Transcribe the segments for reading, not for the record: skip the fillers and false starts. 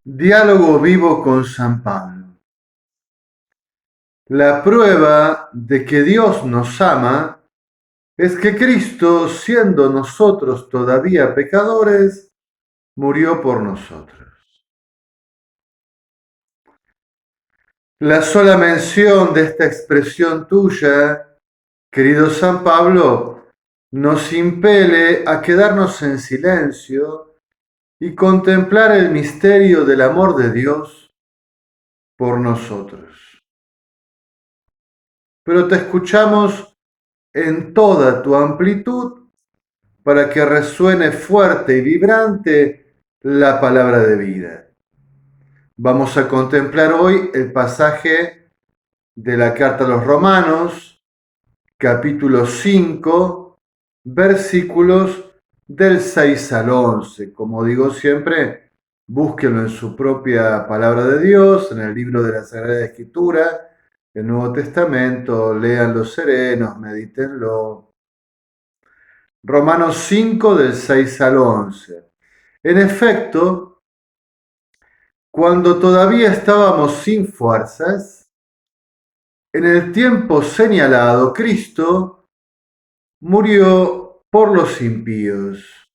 Diálogo vivo con San Pablo. La prueba de que Dios nos ama es que Cristo, siendo nosotros todavía pecadores, murió por nosotros. La sola mención de esta expresión tuya, querido San Pablo, nos impele a quedarnos en silencio y contemplar el misterio del amor de Dios por nosotros. Pero te escuchamos en toda tu amplitud para que resuene fuerte y vibrante la palabra de vida. Vamos a contemplar hoy el pasaje de la carta a los Romanos, capítulo 5, versículos del 6 al 11. Como digo siempre, búsquenlo en su propia palabra de Dios, en el libro de la Sagrada Escritura, el Nuevo Testamento, léanlo serenos, medítenlo. Romanos 5 del 6 al 11. En efecto, cuando todavía estábamos sin fuerzas, en el tiempo señalado, Cristo murió por los impíos.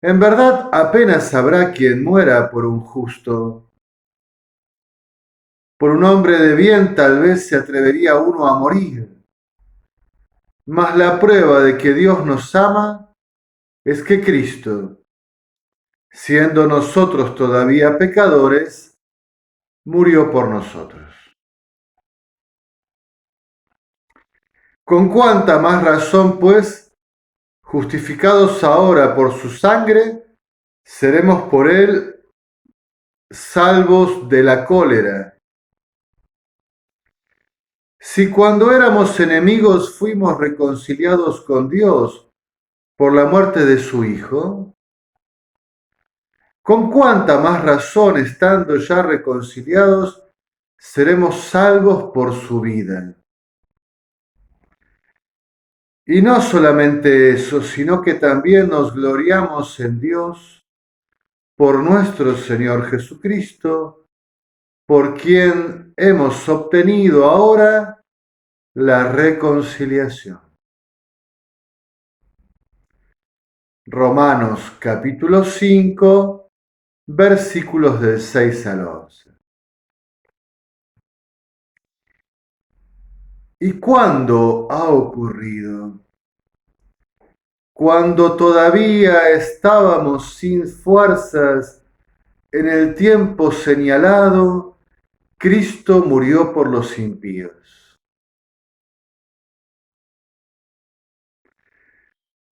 En verdad, apenas habrá quien muera por un justo. Por un hombre de bien tal vez se atrevería uno a morir. Mas la prueba de que Dios nos ama es que Cristo, siendo nosotros todavía pecadores, murió por nosotros. Con cuánta más razón, pues, justificados ahora por su sangre, seremos por él salvos de la cólera. Si cuando éramos enemigos fuimos reconciliados con Dios por la muerte de su Hijo, con cuánta más razón, estando ya reconciliados, seremos salvos por su vida. Y no solamente eso, sino que también nos gloriamos en Dios por nuestro Señor Jesucristo, por quien hemos obtenido ahora la reconciliación. Romanos capítulo 5, versículos del 6 al 11. ¿Y cuándo ha ocurrido? Cuando todavía estábamos sin fuerzas en el tiempo señalado, Cristo murió por los impíos.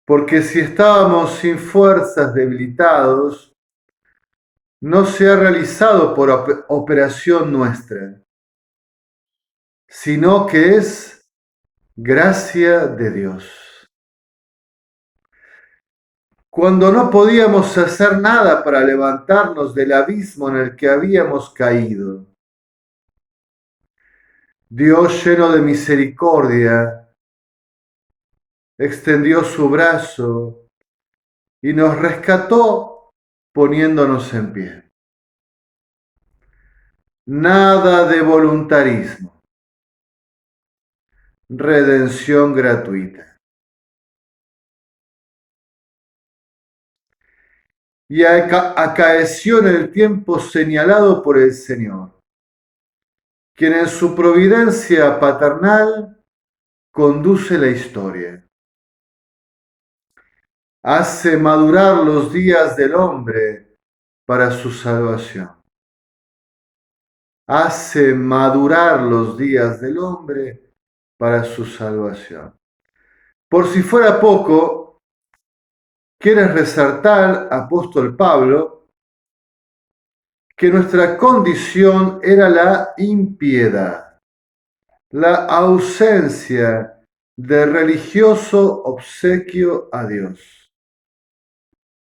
Porque si estábamos sin fuerzas, debilitados, no se ha realizado por operación nuestra, sino que es gracia de Dios. Cuando no podíamos hacer nada para levantarnos del abismo en el que habíamos caído, Dios, lleno de misericordia, extendió su brazo y nos rescató poniéndonos en pie. Nada de voluntarismo, redención gratuita. Y acaeció en el tiempo señalado por el Señor, quien en su providencia paternal conduce la historia. Hace madurar los días del hombre para su salvación. Hace madurar los días del hombre para su salvación. Por si fuera poco, quiere resaltar, apóstol Pablo, que nuestra condición era la impiedad, la ausencia de religioso obsequio a Dios,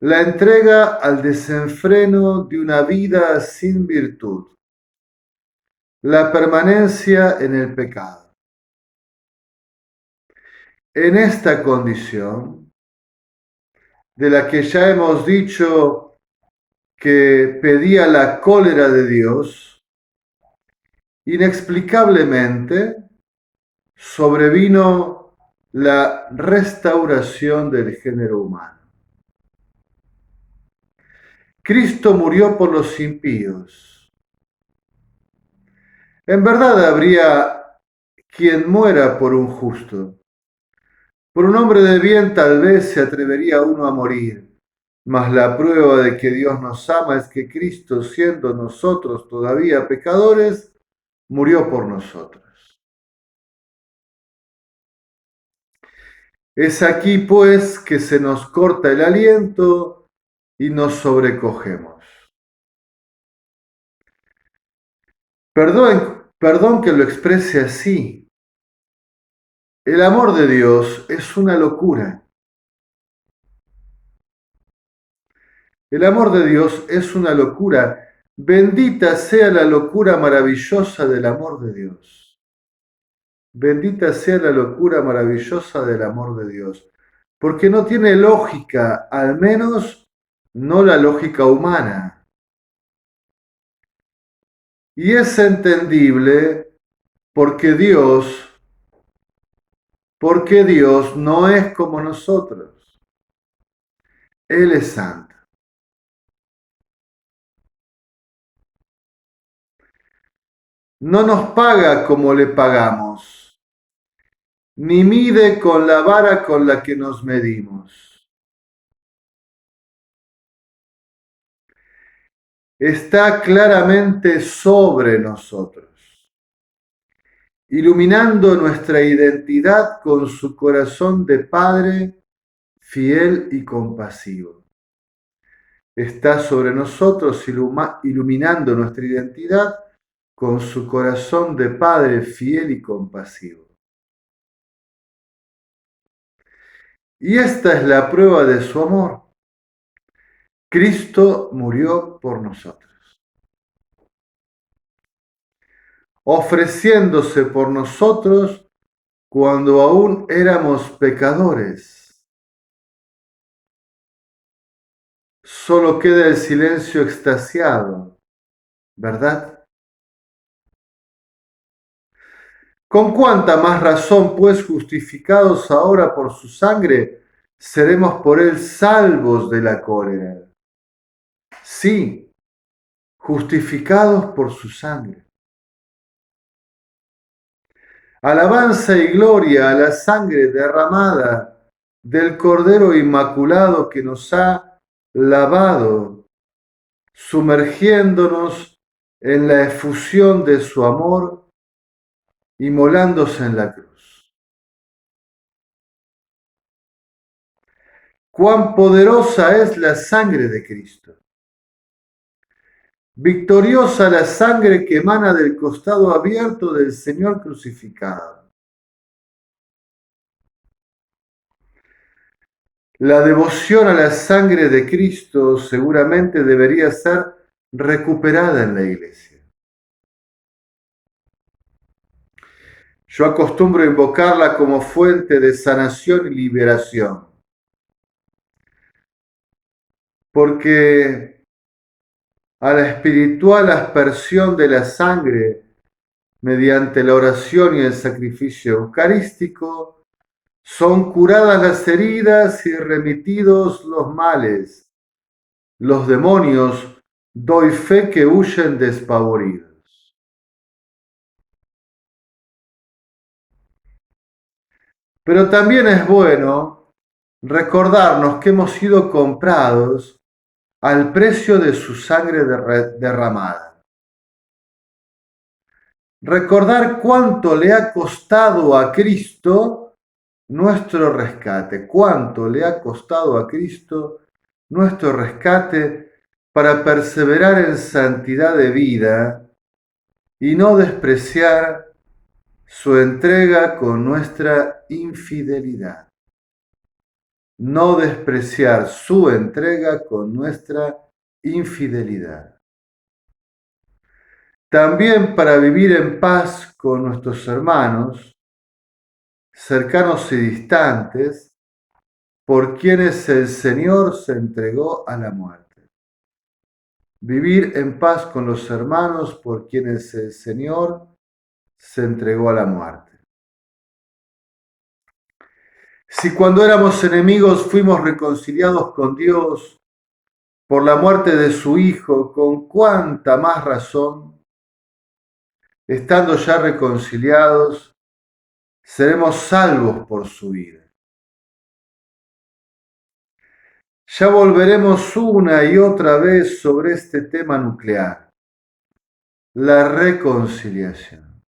la entrega al desenfreno de una vida sin virtud, la permanencia en el pecado. En esta condición, de la que ya hemos dicho que pedía la cólera de Dios, inexplicablemente sobrevino la restauración del género humano. Cristo murió por los impíos. En verdad habría quien muera por un justo. Por un hombre de bien tal vez se atrevería uno a morir, mas la prueba de que Dios nos ama es que Cristo, siendo nosotros todavía pecadores, murió por nosotros. Es aquí, pues, que se nos corta el aliento y nos sobrecogemos. Perdón que lo exprese así. El amor de Dios es una locura. El amor de Dios es una locura. Bendita sea la locura maravillosa del amor de Dios. Bendita sea la locura maravillosa del amor de Dios. Porque no tiene lógica, al menos no la lógica humana. Y es entendible porque Dios no es como nosotros. Él es santo. No nos paga como le pagamos, ni mide con la vara con la que nos medimos. Está claramente sobre nosotros, iluminando nuestra identidad con su corazón de Padre fiel y compasivo. Está sobre nosotros iluminando nuestra identidad con su corazón de Padre fiel y compasivo. Y esta es la prueba de su amor. Cristo murió por nosotros, ofreciéndose por nosotros cuando aún éramos pecadores. Solo queda el silencio extasiado, ¿verdad? Con cuánta más razón, pues, justificados ahora por su sangre, seremos por él salvos de la cólera. Sí, justificados por su sangre. Alabanza y gloria a la sangre derramada del Cordero Inmaculado que nos ha lavado, sumergiéndonos en la efusión de su amor, inmolándose en la cruz. Cuán poderosa es la sangre de Cristo. Victoriosa la sangre que emana del costado abierto del Señor crucificado. La devoción a la sangre de Cristo seguramente debería ser recuperada en la Iglesia. Yo acostumbro invocarla como fuente de sanación y liberación, porque a la espiritual aspersión de la sangre mediante la oración y el sacrificio eucarístico son curadas las heridas y remitidos los males. Los demonios, doy fe que huyen despavoridos. Pero también es bueno recordarnos que hemos sido comprados al precio de su sangre derramada. Recordar cuánto le ha costado a Cristo nuestro rescate, cuánto le ha costado a Cristo nuestro rescate para perseverar en santidad de vida y no despreciar su entrega con nuestra infidelidad. No despreciar su entrega con nuestra infidelidad. También para vivir en paz con nuestros hermanos, cercanos y distantes, por quienes el Señor se entregó a la muerte. vivir en paz con los hermanos por quienes el Señor se entregó a la muerte. Si cuando éramos enemigos fuimos reconciliados con Dios por la muerte de su Hijo, con cuánta más razón, estando ya reconciliados, seremos salvos por su vida. Ya volveremos una y otra vez sobre este tema nuclear, la reconciliación.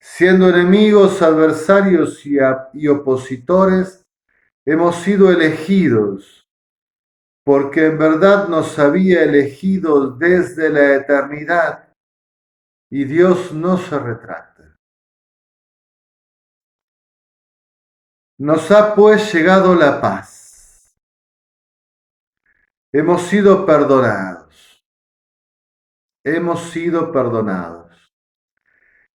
Siendo enemigos, adversarios y opositores, hemos sido elegidos, porque en verdad nos había elegido desde la eternidad, y Dios no se retracta. Nos ha pues llegado la paz. Hemos sido perdonados. Hemos sido perdonados.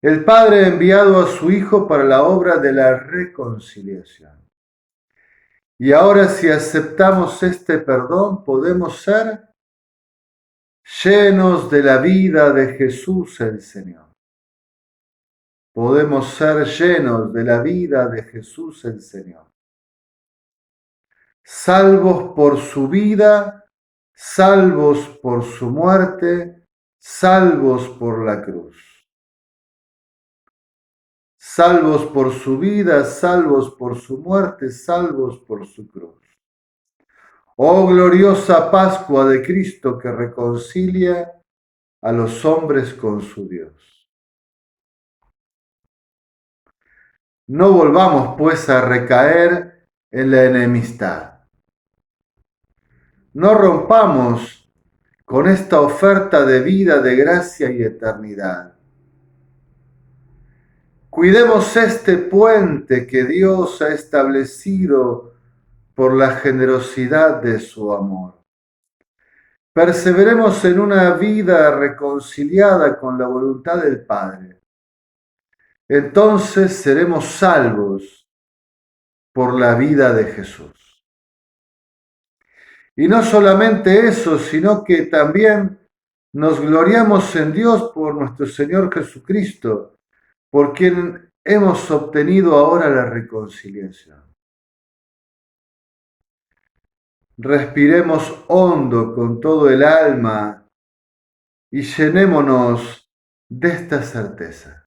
El Padre ha enviado a su Hijo para la obra de la reconciliación. Y ahora si aceptamos este perdón, podemos ser llenos de la vida de Jesús el Señor. Podemos ser llenos de la vida de Jesús el Señor. Salvos por su vida, salvos por su muerte, salvos por la cruz. Salvos por su vida, salvos por su muerte, salvos por su cruz. Oh gloriosa Pascua de Cristo que reconcilia a los hombres con su Dios. No volvamos pues a recaer en la enemistad. No rompamos con esta oferta de vida, de gracia y eternidad. Cuidemos este puente que Dios ha establecido por la generosidad de su amor. Perseveremos en una vida reconciliada con la voluntad del Padre. Entonces seremos salvos por la vida de Jesús. Y no solamente eso, sino que también nos gloriamos en Dios por nuestro Señor Jesucristo, por quien hemos obtenido ahora la reconciliación. Respiremos hondo con todo el alma y llenémonos de esta certeza.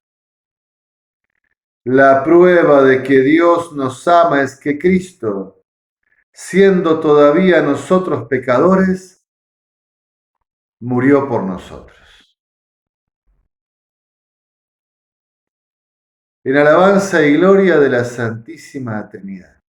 La prueba de que Dios nos ama es que Cristo, siendo todavía nosotros pecadores, murió por nosotros. En alabanza y gloria de la Santísima Trinidad.